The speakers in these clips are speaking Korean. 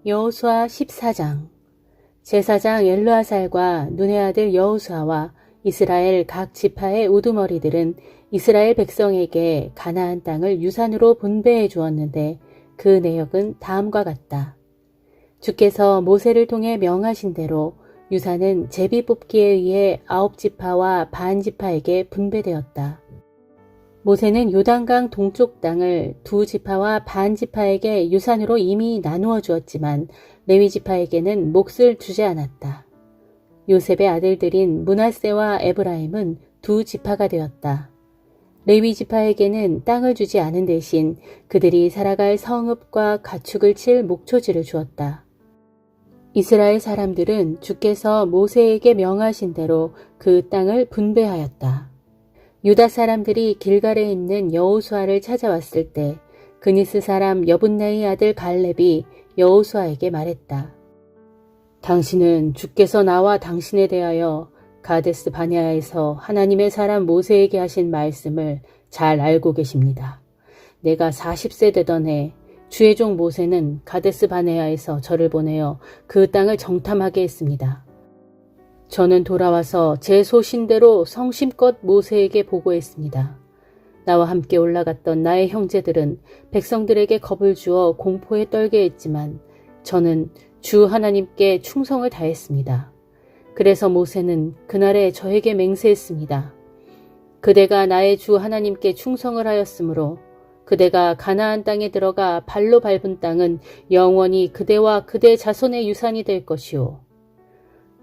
여호수아 14장. 제사장 엘르아살과 눈의 아들 여호수아와 이스라엘 각 지파의 우두머리들은 이스라엘 백성에게 가나안 땅을 유산으로 분배해 주었는데 그 내역은 다음과 같다. 주께서 모세를 통해 명하신 대로 유산은 제비 뽑기에 의해 9지파와 반 지파에게 분배되었다. 모세는 요단강 동쪽 땅을 2지파와 반 지파에게 유산으로 이미 나누어 주었지만 레위 지파에게는 몫을 주지 않았다. 요셉의 아들들인 므낫세와 에브라임은 2지파가 되었다. 레위 지파에게는 땅을 주지 않은 대신 그들이 살아갈 성읍과 가축을 칠 목초지를 주었다. 이스라엘 사람들은 주께서 모세에게 명하신 대로 그 땅을 분배하였다. 유다 사람들이 길갈에 있는 여호수아를 찾아왔을 때 그니스 사람 여분네의 아들 갈렙이 여호수아에게 말했다. 당신은 주께서 나와 당신에 대하여 가데스 바네아에서 하나님의 사람 모세에게 하신 말씀을 잘 알고 계십니다. 내가 40세 되던 해 주의 종 모세는 가데스 바네아에서 저를 보내어 그 땅을 정탐하게 했습니다. 저는 돌아와서 제 소신대로 성심껏 모세에게 보고했습니다. 나와 함께 올라갔던 나의 형제들은 백성들에게 겁을 주어 공포에 떨게 했지만 저는 주 하나님께 충성을 다했습니다. 그래서 모세는 그날에 저에게 맹세했습니다. 그대가 나의 주 하나님께 충성을 하였으므로 그대가 가나안 땅에 들어가 발로 밟은 땅은 영원히 그대와 그대 자손의 유산이 될 것이요.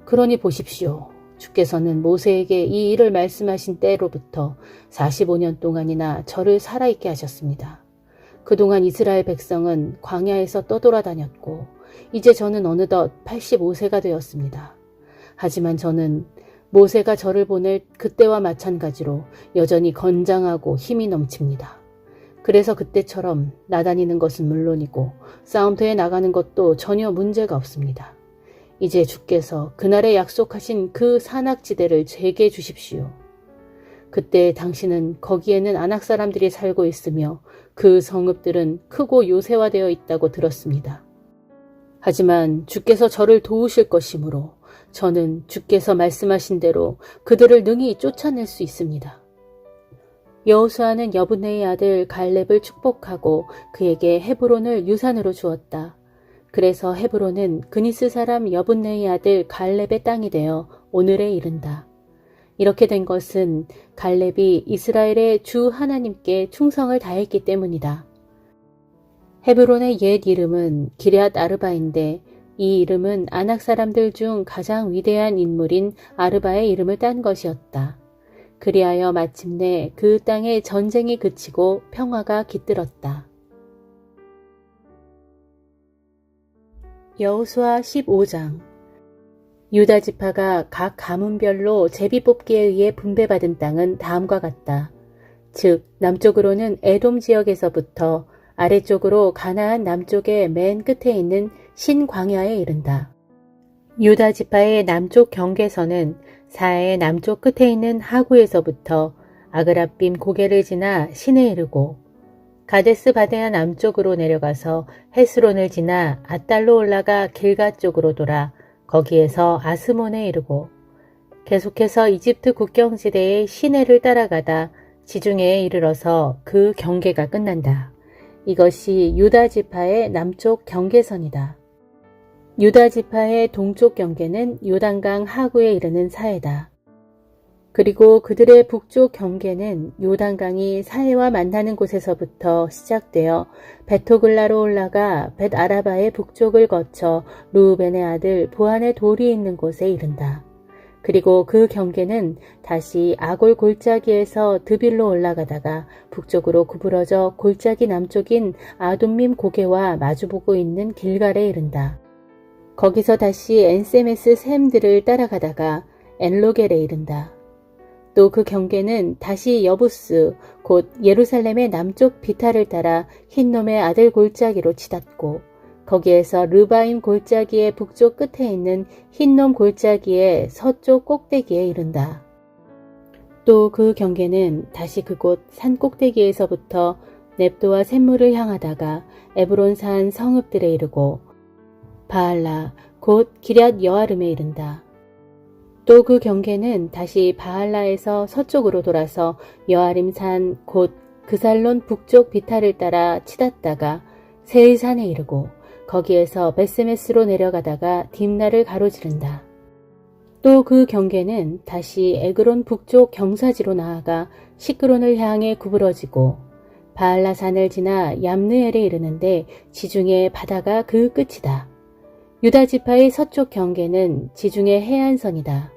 그러니 보십시오. 주께서는 모세에게 이 일을 말씀하신 때로부터 45년 동안이나 저를 살아있게 하셨습니다. 그동안 이스라엘 백성은 광야에서 떠돌아다녔고 이제 저는 어느덧 85세가 되었습니다. 하지만 저는 모세가 저를 보낼 그때와 마찬가지로 여전히 건장하고 힘이 넘칩니다. 그래서 그때처럼 나다니는 것은 물론이고 싸움터에 나가는 것도 전혀 문제가 없습니다. 이제 주께서 그날에 약속하신 그 산악지대를 제게 주십시오. 그때 당신은 거기에는 아낙 사람들이 살고 있으며 그 성읍들은 크고 요새화되어 있다고 들었습니다. 하지만 주께서 저를 도우실 것이므로 저는 주께서 말씀하신 대로 그들을 능히 쫓아낼 수 있습니다. 여호수아는 여분네의 아들 갈렙을 축복하고 그에게 헤브론을 유산으로 주었다. 그래서 헤브론은 그니스 사람 여분네의 아들 갈렙의 땅이 되어 오늘에 이른다. 이렇게 된 것은 갈렙이 이스라엘의 주 하나님께 충성을 다했기 때문이다. 헤브론의 옛 이름은 기럇 아르바인데 이 이름은 아낙 사람들 중 가장 위대한 인물인 아르바의 이름을 딴 것이었다. 그리하여 마침내 그 땅에 전쟁이 그치고 평화가 깃들었다. 여호수아 15장. 유다 지파가 각 가문별로 제비 뽑기에 의해 분배받은 땅은 다음과 같다. 즉 남쪽으로는 에돔 지역에서부터 아래쪽으로 가나안 남쪽의 맨 끝에 있는 신광야에 이른다. 유다 지파의 남쪽 경계선은 사해의 남쪽 끝에 있는 하구에서부터 아그라빔 고개를 지나 신에 이르고 가데스 바데아 남쪽으로 내려가서 헤스론을 지나 앗달로 올라가 길가 쪽으로 돌아 거기에서 아스몬에 이르고 계속해서 이집트 국경지대의 시내를 따라가다 지중해에 이르러서 그 경계가 끝난다. 이것이 유다 지파의 남쪽 경계선이다. 유다 지파의 동쪽 경계는 요단강 하구에 이르는 사해다. 그리고 그들의 북쪽 경계는 요단강이 사해와 만나는 곳에서부터 시작되어 벳호글라로 올라가 벳아라바의 북쪽을 거쳐 루우벤의 아들 보한의 돌이 있는 곳에 이른다. 그리고 그 경계는 다시 아골 골짜기에서 드빌로 올라가다가 북쪽으로 구부러져 골짜기 남쪽인 아둠밈 고개와 마주보고 있는 길갈에 이른다. 거기서 다시 엔세메스 샘들을 따라가다가 엔로겔에 이른다. 또 그 경계는 다시 여부스 곧 예루살렘의 남쪽 비탈을 따라 흰놈의 아들 골짜기로 치닫고 거기에서 르바임 골짜기의 북쪽 끝에 있는 흰놈 골짜기의 서쪽 꼭대기에 이른다. 또 그 경계는 다시 그곳 산 꼭대기에서부터 넵도와 샘물을 향하다가 에브론산 성읍들에 이르고 바알라 곧 기럇 여아름에 이른다. 또 그 경계는 다시 바알라에서 서쪽으로 돌아서 여아림산 곧 그살론 북쪽 비탈을 따라 치닫다가 세의산에 이르고 거기에서 베스메스로 내려가다가 딥나를 가로지른다. 또 그 경계는 다시 에그론 북쪽 경사지로 나아가 시크론을 향해 구부러지고 바알라산을 지나 얌느엘에 이르는데 지중해 바다가 그 끝이다. 유다지파의 서쪽 경계는 지중해 해안선이다.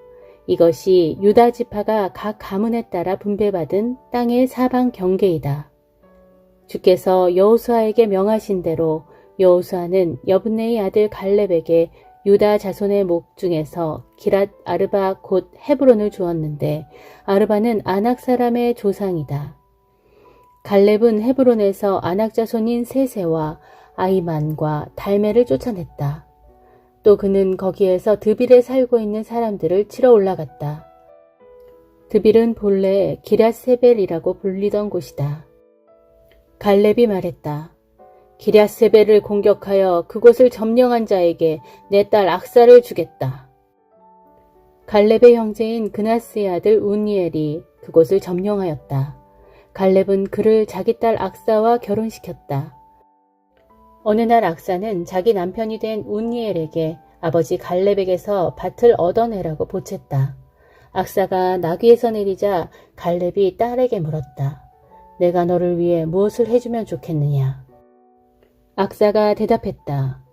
이것이 유다지파가 각 가문에 따라 분배받은 땅의 사방 경계이다. 주께서 여호수아에게 명하신 대로 여호수아는 여분네의 아들 갈렙에게 유다 자손의 목 중에서 기랏 아르바 곧 헤브론을 주었는데 아르바는 아낙 사람의 조상이다. 갈렙은 헤브론에서 아낙 자손인 세세와 아이만과 달메를 쫓아냈다. 또 그는 거기에서 드빌에 살고 있는 사람들을 치러 올라갔다. 드빌은 본래 기럇세벨이라고 불리던 곳이다. 갈렙이 말했다. 기럇세벨을 공격하여 그곳을 점령한 자에게 내 딸 악사를 주겠다. 갈렙의 형제인 그나스의 아들 운니엘이 그곳을 점령하였다. 갈렙은 그를 자기 딸 악사와 결혼시켰다. 어느 날 악사는 자기 남편이 된 운니엘에게 아버지 갈렙에게서 밭을 얻어내라고 보챘다. 악사가 나귀에서 내리자 갈렙이 딸에게 물었다. 내가 너를 위해 무엇을 해주면 좋겠느냐? 악사가 대답했다.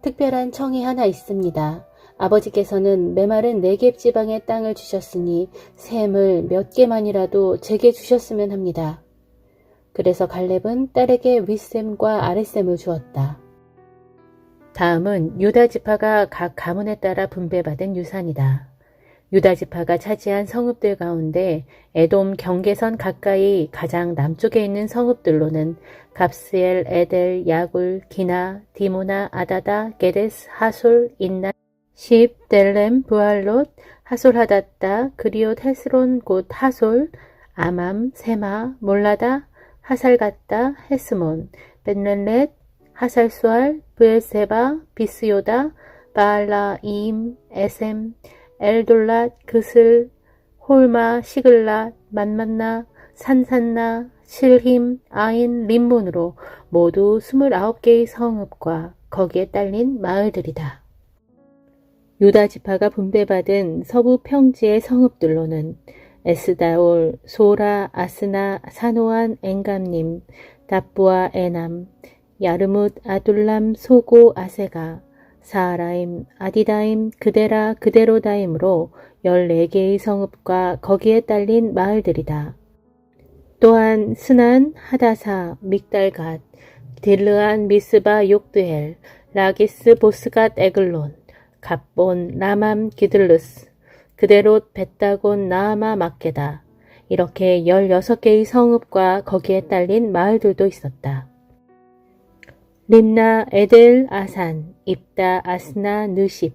특별한 청이 하나 있습니다. 아버지께서는 메마른 네겝 지방의 땅을 주셨으니 샘을 몇 개만이라도 제게 주셨으면 합니다. 그래서 갈렙은 딸에게 윗샘과 아랫샘을 주었다. 다음은 유다지파가 각 가문에 따라 분배받은 유산이다. 유다지파가 차지한 성읍들 가운데 에돔 경계선 가까이 가장 남쪽에 있는 성읍들로는 갑스엘, 에델, 야굴, 기나, 디모나, 아다다, 게데스, 하솔, 인나, 십, 델렘, 부알롯, 하솔하닷다, 그리옷, 헤스론, 곧 하솔, 아맘, 세마, 몰라다, 하살갓다, 헤스몬, 벤렐렛, 하살수알, 브엘세바, 비스요다, 바알라, 이임, 에셈, 엘돌랏, 그슬, 홀마, 시글랏, 만만나, 산산나, 실힘, 아인, 림몬으로 모두 29개의 성읍과 거기에 딸린 마을들이다. 유다 지파가 분배받은 서부 평지의 성읍들로는 에스다올, 소라, 아스나, 사노안, 엥감님, 답부아, 에남, 야르뭇, 아둘람, 소고, 아세가, 사하라임, 아디다임, 그데라, 그데로다임으로 14개의 성읍과 거기에 딸린 마을들이다. 또한 스난, 하다사, 믹달갓, 딜르안, 미스바, 욕드헬, 라기스, 보스갓, 에글론, 갑본, 라맘, 기들루스, 그데롯, 벳다곤, 나아마, 막게다. 이렇게 16개의 성읍과 거기에 딸린 마을들도 있었다. 림나, 에델, 아산, 입다, 아스나, 느십,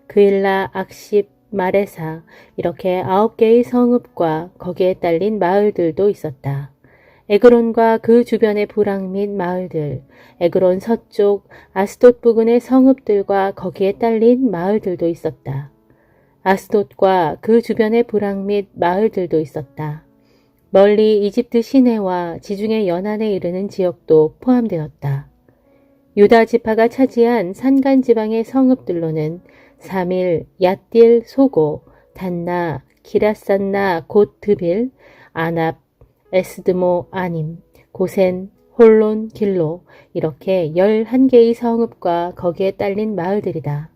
그일라, 악십, 마레사 이렇게 9개의 성읍과 거기에 딸린 마을들도 있었다. 에그론과 그 주변의 부랑 및 마을들, 에그론 서쪽 아스돗 부근의 성읍들과 거기에 딸린 마을들도 있었다. 아스돗과 그 주변의 부랑 및 마을들도 있었다. 멀리 이집트 시내와 지중해 연안에 이르는 지역도 포함되었다. 유다 지파가 차지한 산간 지방의 성읍들로는 사밀, 얏딜, 소고, 단나, 기라산나, 곧 드빌, 아납, 에스드모, 아님, 고센, 홀론, 길로 이렇게 11개의 성읍과 거기에 딸린 마을들이다.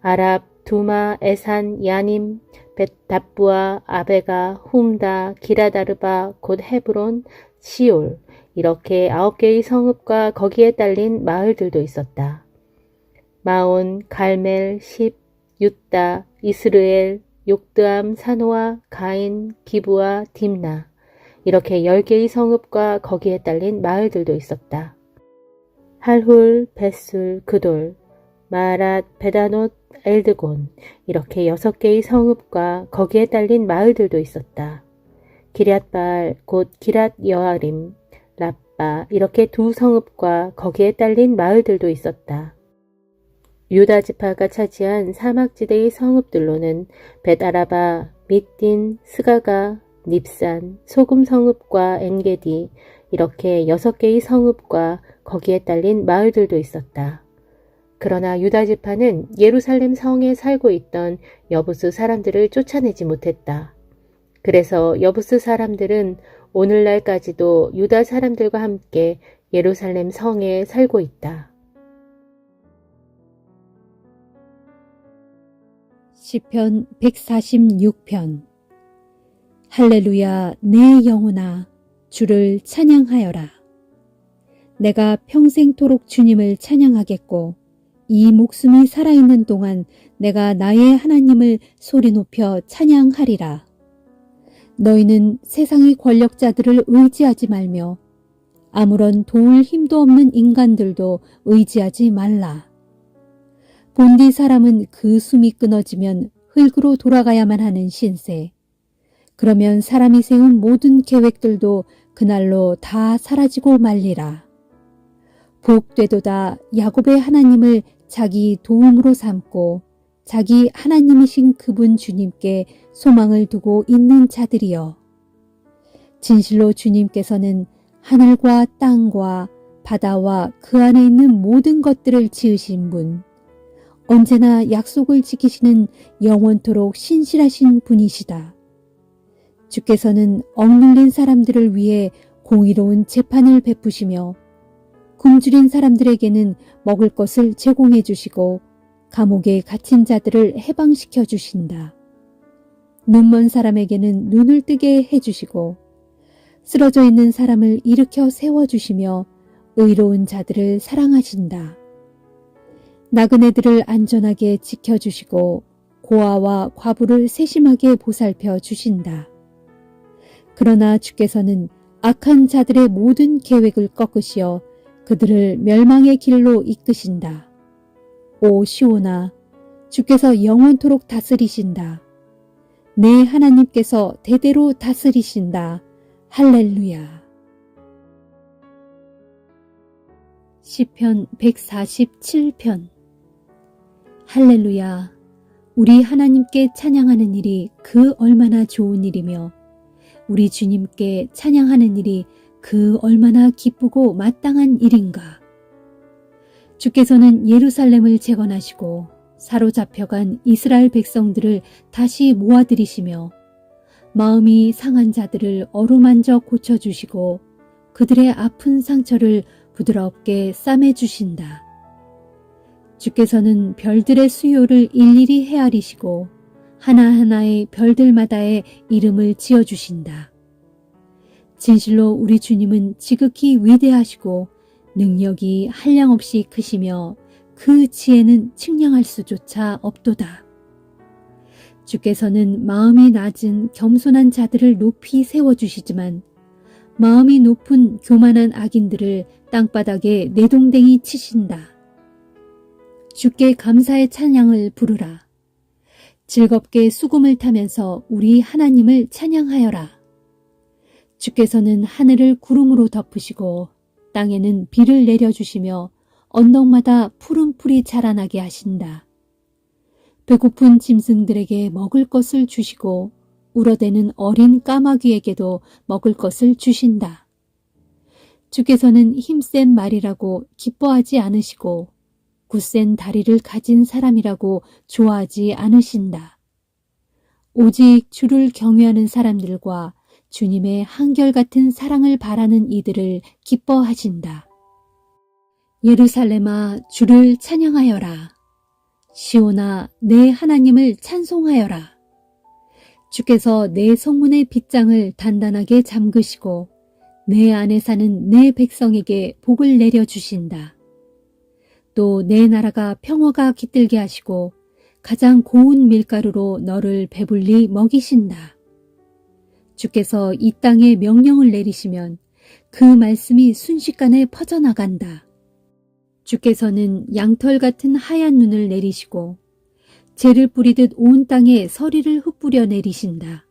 아랍, 두마, 에산, 야님, 벳답부아, 아베가, 훔다, 기라다르바, 곧 헤브론, 시올 이렇게 9개의 성읍과 거기에 딸린 마을들도 있었다. 마온, 갈멜, 십, 윳다, 이스르엘, 욕드암, 사노아, 가인, 기부아, 딥나 이렇게 10개의 성읍과 거기에 딸린 마을들도 있었다. 할훌, 벳술, 그돌, 마랏, 베다노, 엘드곤 이렇게 6개의 성읍과 거기에 딸린 마을들도 있었다. 기럇바알, 곧 기랏 여아림, 라빠 이렇게 2성읍과 거기에 딸린 마을들도 있었다. 유다 지파가 차지한 사막지대의 성읍들로는 벳아라바, 밑딘, 스가가, 닙산, 소금 성읍과 엔게디 이렇게 6개의 성읍과 거기에 딸린 마을들도 있었다. 그러나 유다 지파는 예루살렘 성에 살고 있던 여부스 사람들을 쫓아내지 못했다. 그래서 여부스 사람들은 오늘날까지도 유다 사람들과 함께 예루살렘 성에 살고 있다. 시편 146편. 할렐루야, 내 영혼아, 주를 찬양하여라. 내가 평생토록 주님을 찬양하겠고 이 목숨이 살아있는 동안 내가 나의 하나님을 소리 높여 찬양하리라. 너희는 세상의 권력자들을 의지하지 말며 아무런 도울 힘도 없는 인간들도 의지하지 말라. 본디 사람은 그 숨이 끊어지면 흙으로 돌아가야만 하는 신세. 그러면 사람이 세운 모든 계획들도 그날로 다 사라지고 말리라. 복되도다 야곱의 하나님을 자기 도움으로 삼고 자기 하나님이신 그분 주님께 소망을 두고 있는 자들이여. 진실로 주님께서는 하늘과 땅과 바다와 그 안에 있는 모든 것들을 지으신 분, 언제나 약속을 지키시는 영원토록 신실하신 분이시다. 주께서는 억눌린 사람들을 위해 공의로운 재판을 베푸시며 굶주린 사람들에게는 먹을 것을 제공해 주시고 감옥에 갇힌 자들을 해방시켜 주신다. 눈먼 사람에게는 눈을 뜨게 해주시고 쓰러져 있는 사람을 일으켜 세워주시며 의로운 자들을 사랑하신다. 나그네들을 안전하게 지켜주시고 고아와 과부를 세심하게 보살펴 주신다. 그러나 주께서는 악한 자들의 모든 계획을 꺾으시어 그들을 멸망의 길로 이끄신다. 오 시온아, 주께서 영원토록 다스리신다. 내 하나님께서 대대로 다스리신다. 할렐루야. 시편 147편. 할렐루야. 우리 하나님께 찬양하는 일이 그 얼마나 좋은 일이며 우리 주님께 찬양하는 일이 그 얼마나 기쁘고 마땅한 일인가. 주께서는 예루살렘을 재건하시고 사로잡혀간 이스라엘 백성들을 다시 모아들이시며 마음이 상한 자들을 어루만져 고쳐주시고 그들의 아픈 상처를 부드럽게 싸매주신다. 주께서는 별들의 수요를 일일이 헤아리시고 하나하나의 별들마다의 이름을 지어주신다. 진실로 우리 주님은 지극히 위대하시고 능력이 한량없이 크시며 그 지혜는 측량할 수조차 없도다. 주께서는 마음이 낮은 겸손한 자들을 높이 세워주시지만 마음이 높은 교만한 악인들을 땅바닥에 내동댕이 치신다. 주께 감사의 찬양을 부르라. 즐겁게 수금을 타면서 우리 하나님을 찬양하여라. 주께서는 하늘을 구름으로 덮으시고 땅에는 비를 내려주시며 언덕마다 푸른 풀이 자라나게 하신다. 배고픈 짐승들에게 먹을 것을 주시고 울어대는 어린 까마귀에게도 먹을 것을 주신다. 주께서는 힘센 말이라고 기뻐하지 않으시고 굳센 다리를 가진 사람이라고 좋아하지 않으신다. 오직 주를 경외하는 사람들과 주님의 한결같은 사랑을 바라는 이들을 기뻐하신다. 예루살렘아, 주를 찬양하여라. 시온아, 내 하나님을 찬송하여라. 주께서 내 성문의 빗장을 단단하게 잠그시고 내 안에 사는 내 백성에게 복을 내려주신다. 또 내 나라가 평화가 깃들게 하시고 가장 고운 밀가루로 너를 배불리 먹이신다. 주께서 이 땅에 명령을 내리시면 그 말씀이 순식간에 퍼져나간다. 주께서는 양털 같은 하얀 눈을 내리시고 재를 뿌리듯 온 땅에 서리를 흩뿌려 내리신다.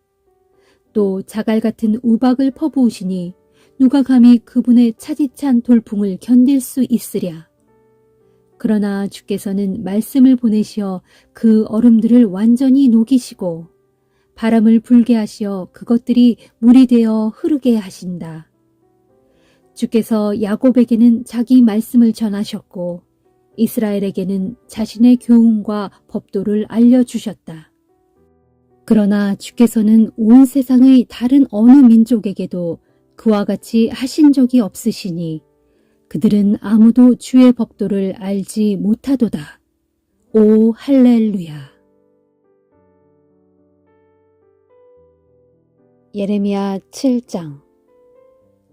또 자갈 같은 우박을 퍼부으시니 누가 감히 그분의 차디찬 돌풍을 견딜 수 있으랴. 그러나 주께서는 말씀을 보내시어 그 얼음들을 완전히 녹이시고 바람을 불게 하시어 그것들이 물이 되어 흐르게 하신다. 주께서 야곱에게는 자기 말씀을 전하셨고 이스라엘에게는 자신의 교훈과 법도를 알려주셨다. 그러나 주께서는 온 세상의 다른 어느 민족에게도 그와 같이 하신 적이 없으시니 그들은 아무도 주의 법도를 알지 못하도다. 오 할렐루야. 예레미야 7장.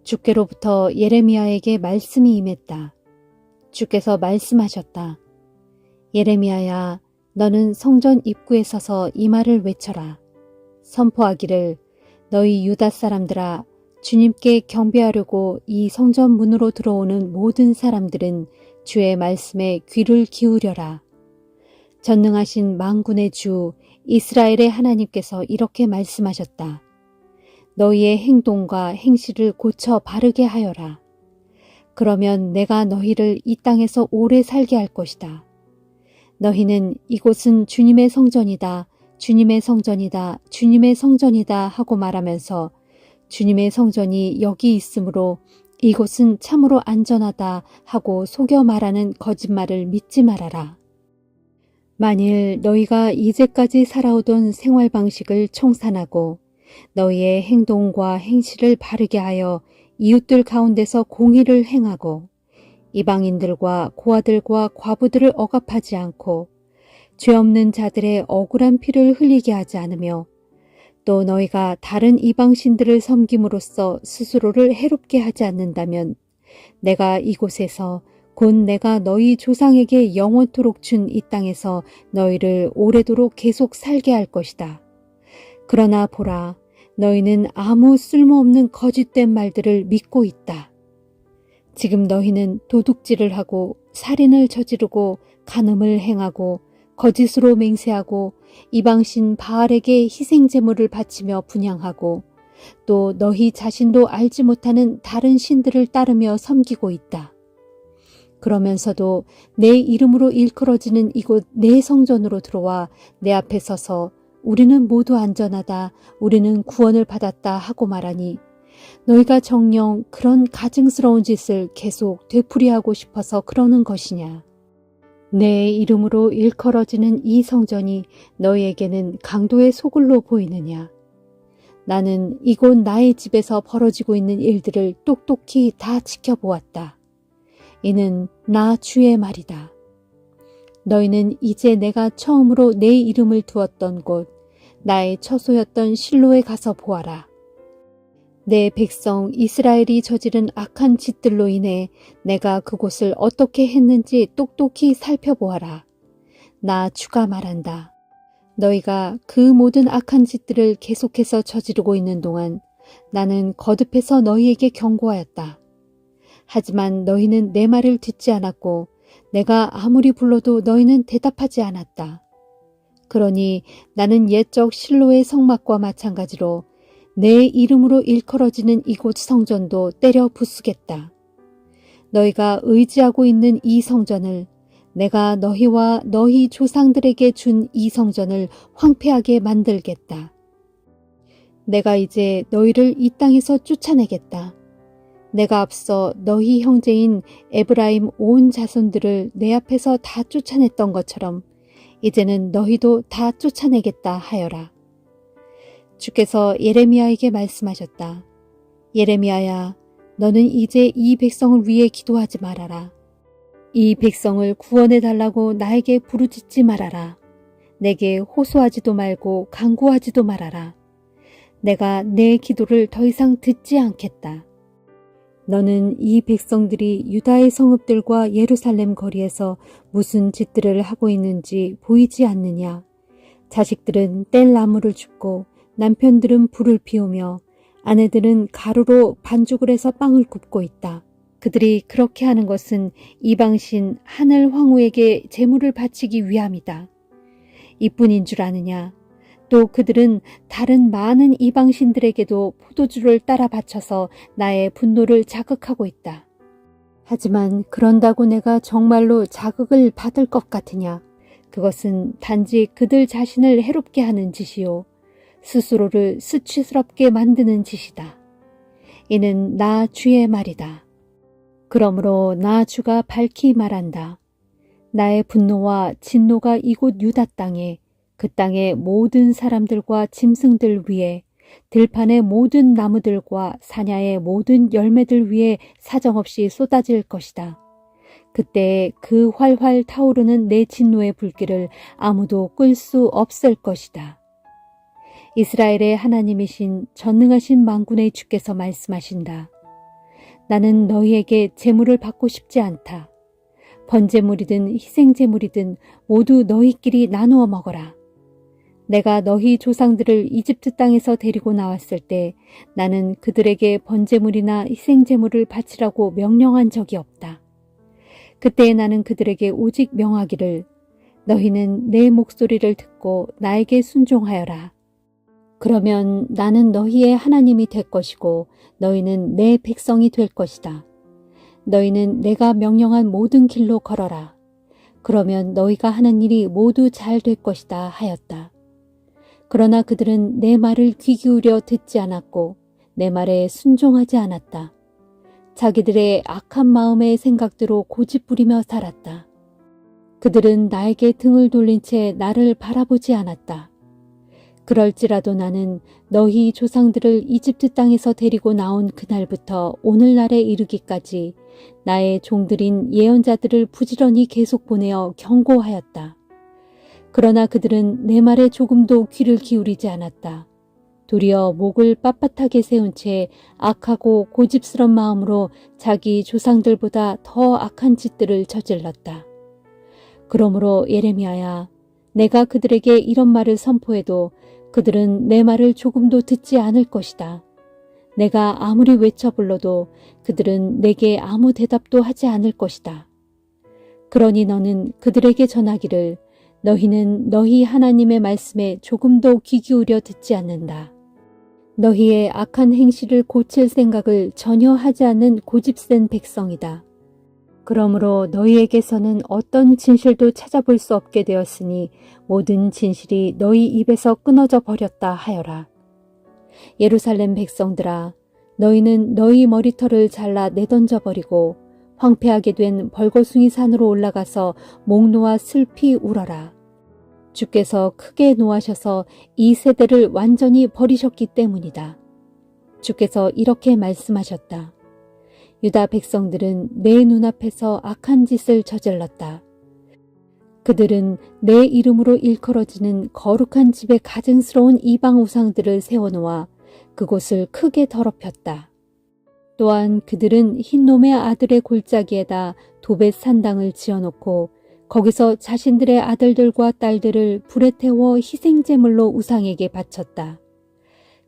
주께로부터 예레미야에게 말씀이 임했다. 주께서 말씀하셨다. 예레미야야, 너는 성전 입구에 서서 이 말을 외쳐라. 선포하기를, 너희 유다 사람들아, 주님께 경배하려고 이 성전 문으로 들어오는 모든 사람들은 주의 말씀에 귀를 기울여라. 전능하신 만군의 주 이스라엘의 하나님께서 이렇게 말씀하셨다. 너희의 행동과 행실을 고쳐 바르게 하여라. 그러면 내가 너희를 이 땅에서 오래 살게 할 것이다. 너희는 이곳은 주님의 성전이다, 주님의 성전이다, 주님의 성전이다 하고 말하면서 주님의 성전이 여기 있으므로 이곳은 참으로 안전하다 하고 속여 말하는 거짓말을 믿지 말아라. 만일 너희가 이제까지 살아오던 생활 방식을 청산하고 너희의 행동과 행실을 바르게 하여 이웃들 가운데서 공의를 행하고 이방인들과 고아들과 과부들을 억압하지 않고 죄 없는 자들의 억울한 피를 흘리게 하지 않으며 또 너희가 다른 이방신들을 섬김으로써 스스로를 해롭게 하지 않는다면 내가 이곳에서 곧 내가 너희 조상에게 영원토록 준 이 땅에서 너희를 오래도록 계속 살게 할 것이다. 그러나 보라, 너희는 아무 쓸모없는 거짓된 말들을 믿고 있다. 지금 너희는 도둑질을 하고 살인을 저지르고 간음을 행하고 거짓으로 맹세하고 이방신 바알에게 희생제물을 바치며 분향하고 또 너희 자신도 알지 못하는 다른 신들을 따르며 섬기고 있다. 그러면서도 내 이름으로 일컬어지는 이곳 내 성전으로 들어와 내 앞에 서서 우리는 모두 안전하다, 우리는 구원을 받았다 하고 말하니 너희가 정녕 그런 가증스러운 짓을 계속 되풀이하고 싶어서 그러는 것이냐. 내 이름으로 일컬어지는 이 성전이 너희에게는 강도의 소굴로 보이느냐. 나는 이곳 나의 집에서 벌어지고 있는 일들을 똑똑히 다 지켜보았다. 이는 나 주의 말이다. 너희는 이제 내가 처음으로 내 이름을 두었던 곳, 나의 처소였던 실로에 가서 보아라. 내 백성 이스라엘이 저지른 악한 짓들로 인해 내가 그곳을 어떻게 했는지 똑똑히 살펴보아라. 나 주가 말한다. 너희가 그 모든 악한 짓들을 계속해서 저지르고 있는 동안 나는 거듭해서 너희에게 경고하였다. 하지만 너희는 내 말을 듣지 않았고 내가 아무리 불러도 너희는 대답하지 않았다. 그러니 나는 옛적 실로의 성막과 마찬가지로 내 이름으로 일컬어지는 이곳 성전도 때려 부수겠다. 너희가 의지하고 있는 이 성전을, 내가 너희와 너희 조상들에게 준 이 성전을 황폐하게 만들겠다. 내가 이제 너희를 이 땅에서 쫓아내겠다. 내가 앞서 너희 형제인 에브라임 온 자손들을 내 앞에서 다 쫓아냈던 것처럼 이제는 너희도 다 쫓아내겠다 하여라. 주께서 예레미야에게 말씀하셨다. 예레미야야, 너는 이제 이 백성을 위해 기도하지 말아라. 이 백성을 구원해달라고 나에게 부르짖지 말아라. 내게 호소하지도 말고 간구하지도 말아라. 내가 내 기도를 더 이상 듣지 않겠다. 너는 이 백성들이 유다의 성읍들과 예루살렘 거리에서 무슨 짓들을 하고 있는지 보이지 않느냐. 자식들은 뗄 나무를 줍고 남편들은 불을 피우며 아내들은 가루로 반죽을 해서 빵을 굽고 있다. 그들이 그렇게 하는 것은 이방신 하늘 황후에게 제물을 바치기 위함이다. 이뿐인 줄 아느냐. 또 그들은 다른 많은 이방신들에게도 포도주를 따라 바쳐서 나의 분노를 자극하고 있다. 하지만 그런다고 내가 정말로 자극을 받을 것 같으냐? 그것은 단지 그들 자신을 해롭게 하는 짓이요. 스스로를 수치스럽게 만드는 짓이다. 이는 나 주의 말이다. 그러므로 나 주가 밝히 말한다. 나의 분노와 진노가 이곳 유다 땅에, 그 땅의 모든 사람들과 짐승들 위에, 들판의 모든 나무들과 사냐의 모든 열매들 위에 사정없이 쏟아질 것이다. 그때 그 활활 타오르는 내 진노의 불길을 아무도 끌 수 없을 것이다. 이스라엘의 하나님이신 전능하신 만군의 주께서 말씀하신다. 나는 너희에게 제물을 받고 싶지 않다. 번제물이든 희생제물이든 모두 너희끼리 나누어 먹어라. 내가 너희 조상들을 이집트 땅에서 데리고 나왔을 때 나는 그들에게 번제물이나 희생제물을 바치라고 명령한 적이 없다. 그때 나는 그들에게 오직 명하기를 너희는 내 목소리를 듣고 나에게 순종하여라. 그러면 나는 너희의 하나님이 될 것이고 너희는 내 백성이 될 것이다. 너희는 내가 명령한 모든 길로 걸어라. 그러면 너희가 하는 일이 모두 잘 될 것이다 하였다. 그러나 그들은 내 말을 귀 기울여 듣지 않았고 내 말에 순종하지 않았다. 자기들의 악한 마음의 생각대로 고집부리며 살았다. 그들은 나에게 등을 돌린 채 나를 바라보지 않았다. 그럴지라도 나는 너희 조상들을 이집트 땅에서 데리고 나온 그날부터 오늘날에 이르기까지 나의 종들인 예언자들을 부지런히 계속 보내어 경고하였다. 그러나 그들은 내 말에 조금도 귀를 기울이지 않았다. 도리어 목을 빳빳하게 세운 채 악하고 고집스런 마음으로 자기 조상들보다 더 악한 짓들을 저질렀다. 그러므로 예레미야야, 내가 그들에게 이런 말을 선포해도 그들은 내 말을 조금도 듣지 않을 것이다. 내가 아무리 외쳐 불러도 그들은 내게 아무 대답도 하지 않을 것이다. 그러니 너는 그들에게 전하기를 너희는 너희 하나님의 말씀에 조금도 귀 기울여 듣지 않는다. 너희의 악한 행실을 고칠 생각을 전혀 하지 않는 고집센 백성이다. 그러므로 너희에게서는 어떤 진실도 찾아볼 수 없게 되었으니 모든 진실이 너희 입에서 끊어져 버렸다 하여라. 예루살렘 백성들아, 너희는 너희 머리털을 잘라 내던져 버리고 황폐하게 된 벌거숭이 산으로 올라가서 목 놓아 슬피 울어라. 주께서 크게 노하셔서 이 세대를 완전히 버리셨기 때문이다. 주께서 이렇게 말씀하셨다. 유다 백성들은 내 눈앞에서 악한 짓을 저질렀다. 그들은 내 이름으로 일컬어지는 거룩한 집에 가증스러운 이방 우상들을 세워놓아 그곳을 크게 더럽혔다. 또한 그들은 흰놈의 아들의 골짜기에다 도벳 산당을 지어놓고 거기서 자신들의 아들들과 딸들을 불에 태워 희생제물로 우상에게 바쳤다.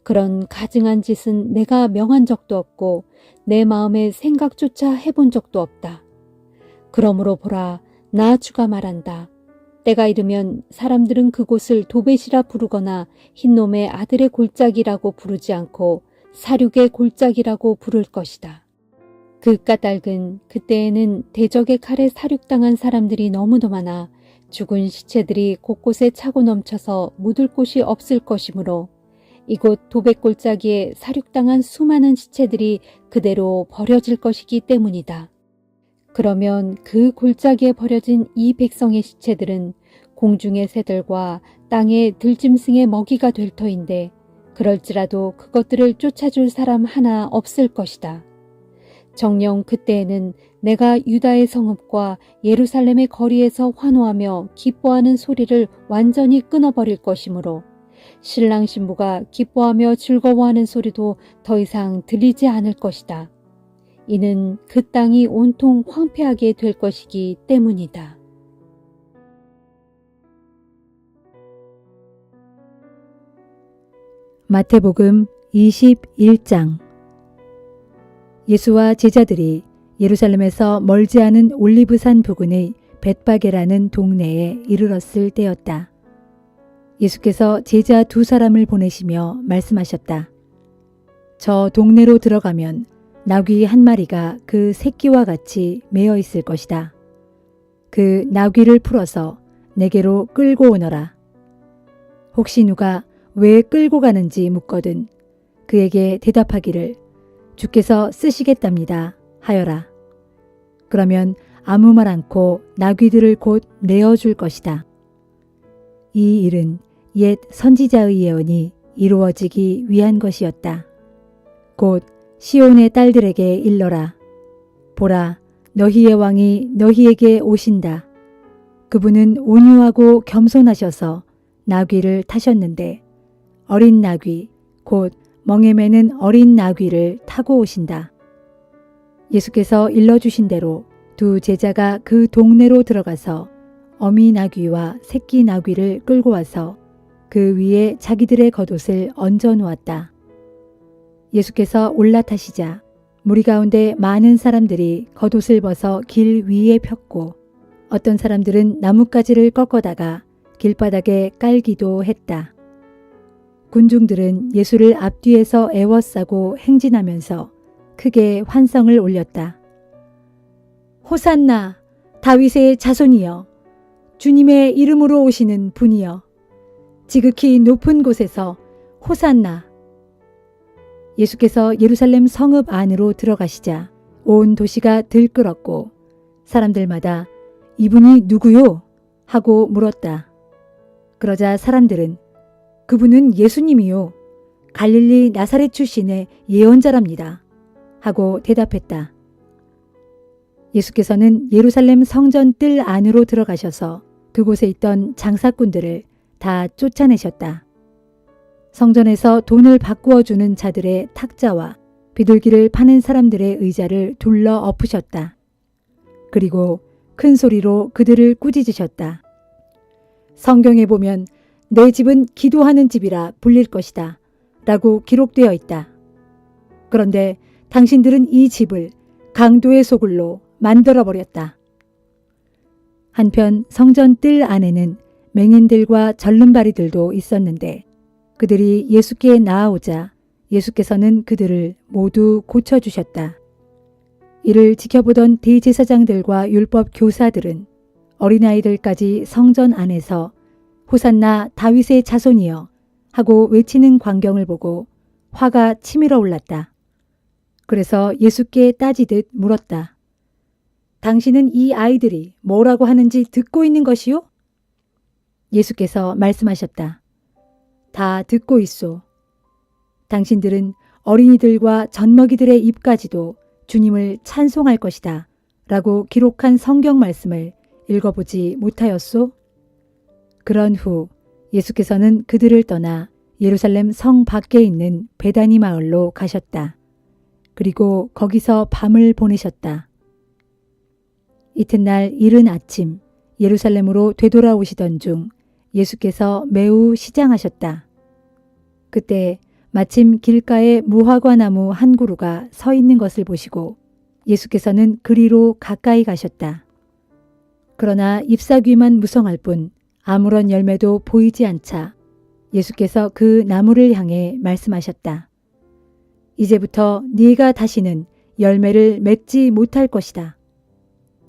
그런 가증한 짓은 내가 명한 적도 없고 내 마음의 생각조차 해본 적도 없다. 그러므로 보라, 나 주가 말한다. 때가 이르면 사람들은 그곳을 도벳이라 부르거나 흰놈의 아들의 골짜기라고 부르지 않고 사륙의 골짜기라고 부를 것이다. 그 까닭은 그때에는 대적의 칼에 사륙당한 사람들이 너무도 많아 죽은 시체들이 곳곳에 차고 넘쳐서 묻을 곳이 없을 것이므로 이곳 도벳 골짜기에 사륙당한 수많은 시체들이 그대로 버려질 것이기 때문이다. 그러면 그 골짜기에 버려진 이 백성의 시체들은 공중의 새들과 땅의 들짐승의 먹이가 될 터인데 그럴지라도 그것들을 쫓아줄 사람 하나 없을 것이다. 정녕 그때에는 내가 유다의 성읍과 예루살렘의 거리에서 환호하며 기뻐하는 소리를 완전히 끊어버릴 것이므로 신랑 신부가 기뻐하며 즐거워하는 소리도 더 이상 들리지 않을 것이다. 이는 그 땅이 온통 황폐하게 될 것이기 때문이다. 마태복음 21장. 예수와 제자들이 예루살렘에서 멀지 않은 올리브산 부근의 벳바게라는 동네에 이르렀을 때였다. 예수께서 제자 2사람을 보내시며 말씀하셨다. 저 동네로 들어가면 나귀 한 마리가 그 새끼와 같이 매어 있을 것이다. 그 나귀를 풀어서 내게로 끌고 오너라. 혹시 누가 왜 끌고 가는지 묻거든 그에게 대답하기를 주께서 쓰시겠답니다 하여라. 그러면 아무 말 않고 나귀들을 곧 내어줄 것이다. 이 일은 옛 선지자의 예언이 이루어지기 위한 것이었다. 곧 시온의 딸들에게 일러라. 보라, 너희의 왕이 너희에게 오신다. 그분은 온유하고 겸손하셔서 나귀를 타셨는데 어린 나귀, 곧 멍에 매는 어린 나귀를 타고 오신다. 예수께서 일러주신 대로 두 제자가 그 동네로 들어가서 어미 나귀와 새끼 나귀를 끌고 와서 그 위에 자기들의 겉옷을 얹어 놓았다. 예수께서 올라타시자 무리 가운데 많은 사람들이 겉옷을 벗어 길 위에 폈고 어떤 사람들은 나뭇가지를 꺾어다가 길바닥에 깔기도 했다. 군중들은 예수를 앞뒤에서 애워싸고 행진하면서 크게 환성을 올렸다. 호산나, 다윗의 자손이여, 주님의 이름으로 오시는 분이여, 지극히 높은 곳에서 호산나. 예수께서 예루살렘 성읍 안으로 들어가시자 온 도시가 들끓었고 사람들마다 이분이 누구요? 하고 물었다. 그러자 사람들은 그분은 예수님이요. 갈릴리 나사렛 출신의 예언자랍니다. 하고 대답했다. 예수께서는 예루살렘 성전 뜰 안으로 들어가셔서 그곳에 있던 장사꾼들을 다 쫓아내셨다. 성전에서 돈을 바꾸어 주는 자들의 탁자와 비둘기를 파는 사람들의 의자를 둘러 엎으셨다. 그리고 큰 소리로 그들을 꾸짖으셨다. 성경에 보면 내 집은 기도하는 집이라 불릴 것이다 라고 기록되어 있다. 그런데 당신들은 이 집을 강도의 소굴로 만들어버렸다. 한편 성전 뜰 안에는 맹인들과 절름발이들도 있었는데 그들이 예수께 나아오자 예수께서는 그들을 모두 고쳐주셨다. 이를 지켜보던 대제사장들과 율법 교사들은 어린아이들까지 성전 안에서 호산나 다윗의 자손이여 하고 외치는 광경을 보고 화가 치밀어 올랐다. 그래서 예수께 따지듯 물었다. 당신은 이 아이들이 뭐라고 하는지 듣고 있는 것이요? 예수께서 말씀하셨다. 다 듣고 있소. 당신들은 어린이들과 젖먹이들의 입까지도 주님을 찬송할 것이다 라고 기록한 성경 말씀을 읽어보지 못하였소? 그런 후 예수께서는 그들을 떠나 예루살렘 성 밖에 있는 베다니 마을로 가셨다. 그리고 거기서 밤을 보내셨다. 이튿날 이른 아침 예루살렘으로 되돌아오시던 중 예수께서 매우 시장하셨다. 그때 마침 길가에 무화과 나무 한 그루가 서 있는 것을 보시고 예수께서는 그리로 가까이 가셨다. 그러나 잎사귀만 무성할 뿐 아무런 열매도 보이지 않자 예수께서 그 나무를 향해 말씀하셨다. 이제부터 네가 다시는 열매를 맺지 못할 것이다.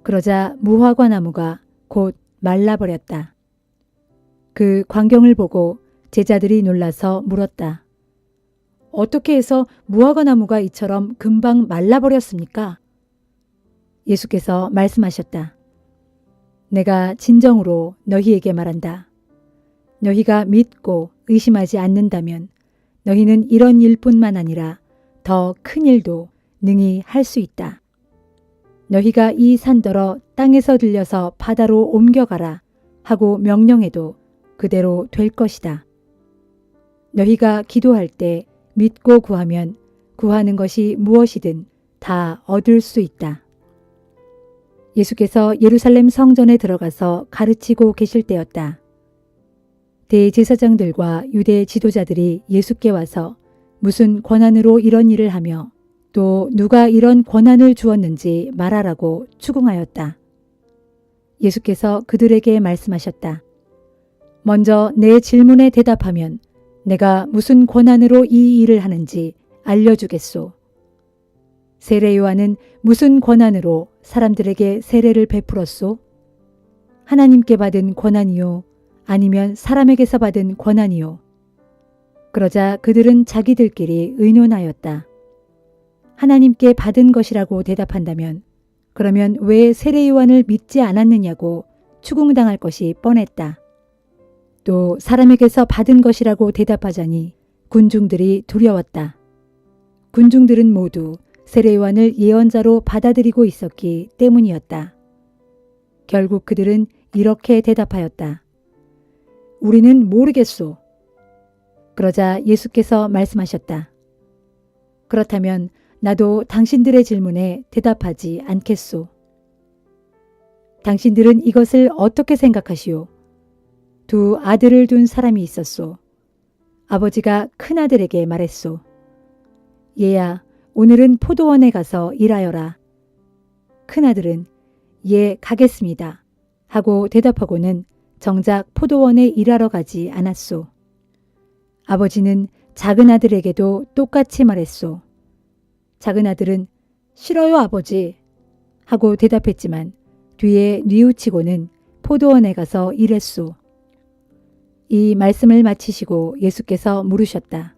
그러자 무화과 나무가 곧 말라버렸다. 그 광경을 보고 제자들이 놀라서 물었다. 어떻게 해서 무화과 나무가 이처럼 금방 말라버렸습니까? 예수께서 말씀하셨다. 내가 진정으로 너희에게 말한다. 너희가 믿고 의심하지 않는다면 너희는 이런 일뿐만 아니라 더 큰 일도 능히 할 수 있다. 너희가 이 산더러 땅에서 들려서 바다로 옮겨가라 하고 명령해도 그대로 될 것이다. 너희가 기도할 때 믿고 구하면 구하는 것이 무엇이든 다 얻을 수 있다. 예수께서 예루살렘 성전에 들어가서 가르치고 계실 때였다. 대제사장들과 유대 지도자들이 예수께 와서 무슨 권한으로 이런 일을 하며 또 누가 이런 권한을 주었는지 말하라고 추궁하였다. 예수께서 그들에게 말씀하셨다. 먼저 내 질문에 대답하면 내가 무슨 권한으로 이 일을 하는지 알려주겠소. 세례 요한은 무슨 권한으로 사람들에게 세례를 베풀었소? 하나님께 받은 권한이요? 아니면 사람에게서 받은 권한이요? 그러자 그들은 자기들끼리 의논하였다. 하나님께 받은 것이라고 대답한다면 그러면 왜 세례 요한을 믿지 않았느냐고 추궁당할 것이 뻔했다. 또 사람에게서 받은 것이라고 대답하자니 군중들이 두려웠다. 군중들은 모두 세례 요한을 예언자로 받아들이고 있었기 때문이었다. 결국 그들은 이렇게 대답하였다. 우리는 모르겠소. 그러자 예수께서 말씀하셨다. 그렇다면 나도 당신들의 질문에 대답하지 않겠소. 당신들은 이것을 어떻게 생각하시오? 두 아들을 둔 사람이 있었소. 아버지가 큰아들에게 말했소. 얘야, 오늘은 포도원에 가서 일하여라. 큰아들은 예, 가겠습니다. 하고 대답하고는 정작 포도원에 일하러 가지 않았소. 아버지는 작은 아들에게도 똑같이 말했소. 작은 아들은 싫어요, 아버지. 하고 대답했지만 뒤에 뉘우치고는 포도원에 가서 일했소. 이 말씀을 마치시고 예수께서 물으셨다.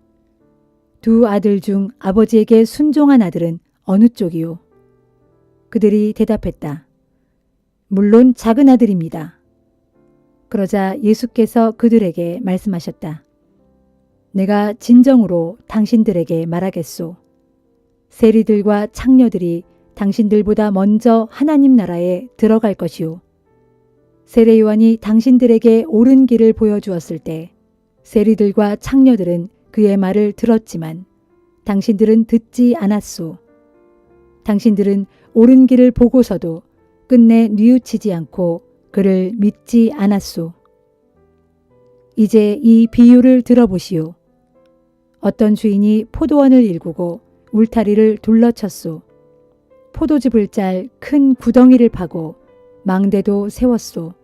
두 아들 중 아버지에게 순종한 아들은 어느 쪽이요? 그들이 대답했다. 물론 작은 아들입니다. 그러자 예수께서 그들에게 말씀하셨다. 내가 진정으로 당신들에게 말하겠소. 세리들과 창녀들이 당신들보다 먼저 하나님 나라에 들어갈 것이요. 세례 요한이 당신들에게 옳은 길을 보여주었을 때 세리들과 창녀들은 그의 말을 들었지만 당신들은 듣지 않았소. 당신들은 옳은 길을 보고서도 끝내 뉘우치지 않고 그를 믿지 않았소. 이제 이 비유를 들어보시오. 어떤 주인이 포도원을 일구고 울타리를 둘러쳤소. 포도즙을 짤 큰 구덩이를 파고 망대도 세웠소.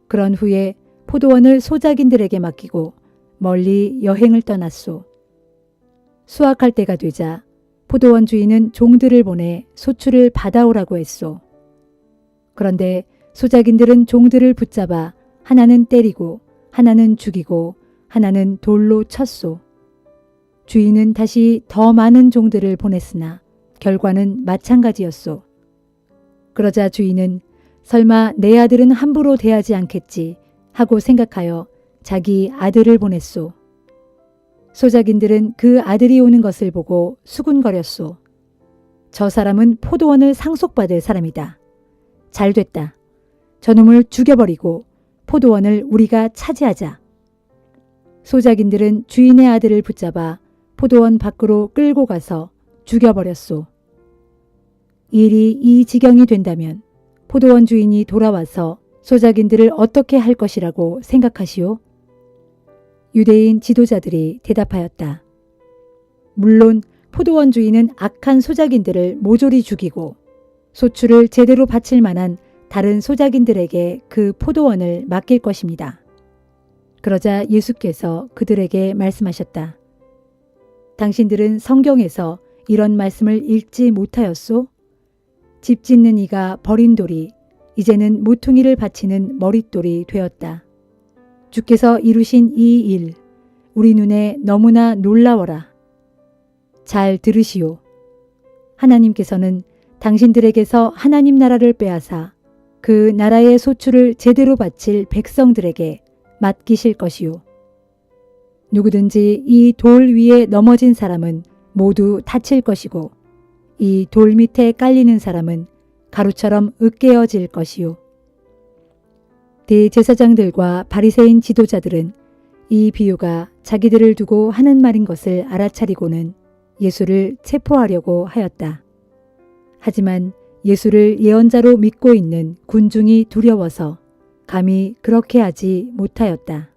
그런 후에 포도원을 소작인들에게 맡기고 멀리 여행을 떠났소. 수확할 때가 되자 포도원 주인은 종들을 보내 소출을 받아오라고 했소. 그런데 소작인들은 종들을 붙잡아 하나는 때리고 하나는 죽이고 하나는 돌로 쳤소. 주인은 다시 더 많은 종들을 보냈으나 결과는 마찬가지였소. 그러자 주인은 설마 내 아들은 함부로 대하지 않겠지 하고 생각하여 자기 아들을 보냈소. 소작인들은 그 아들이 오는 것을 보고 수군거렸소. 저 사람은 포도원을 상속받을 사람이다. 잘됐다. 저놈을 죽여버리고 포도원을 우리가 차지하자. 소작인들은 주인의 아들을 붙잡아 포도원 밖으로 끌고 가서 죽여버렸소. 일이 이 지경이 된다면 포도원 주인이 돌아와서 소작인들을 어떻게 할 것이라고 생각하시오? 유대인 지도자들이 대답하였다. 물론 포도원 주인은 악한 소작인들을 모조리 죽이고 소출을 제대로 바칠 만한 다른 소작인들에게 그 포도원을 맡길 것입니다. 그러자 예수께서 그들에게 말씀하셨다. 당신들은 성경에서 이런 말씀을 읽지 못하였소? 집 짓는 이가 버린 돌이 이제는 모퉁이를 바치는 머릿돌이 되었다. 주께서 이루신 이 일, 우리 눈에 너무나 놀라워라. 잘 들으시오. 하나님께서는 당신들에게서 하나님 나라를 빼앗아 그 나라의 소출을 제대로 바칠 백성들에게 맡기실 것이요. 누구든지 이 돌 위에 넘어진 사람은 모두 다칠 것이고 이 돌 밑에 깔리는 사람은 가루처럼 으깨어질 것이요. 대제사장들과 바리새인 지도자들은 이 비유가 자기들을 두고 하는 말인 것을 알아차리고는 예수를 체포하려고 하였다. 하지만 예수를 예언자로 믿고 있는 군중이 두려워서 감히 그렇게 하지 못하였다.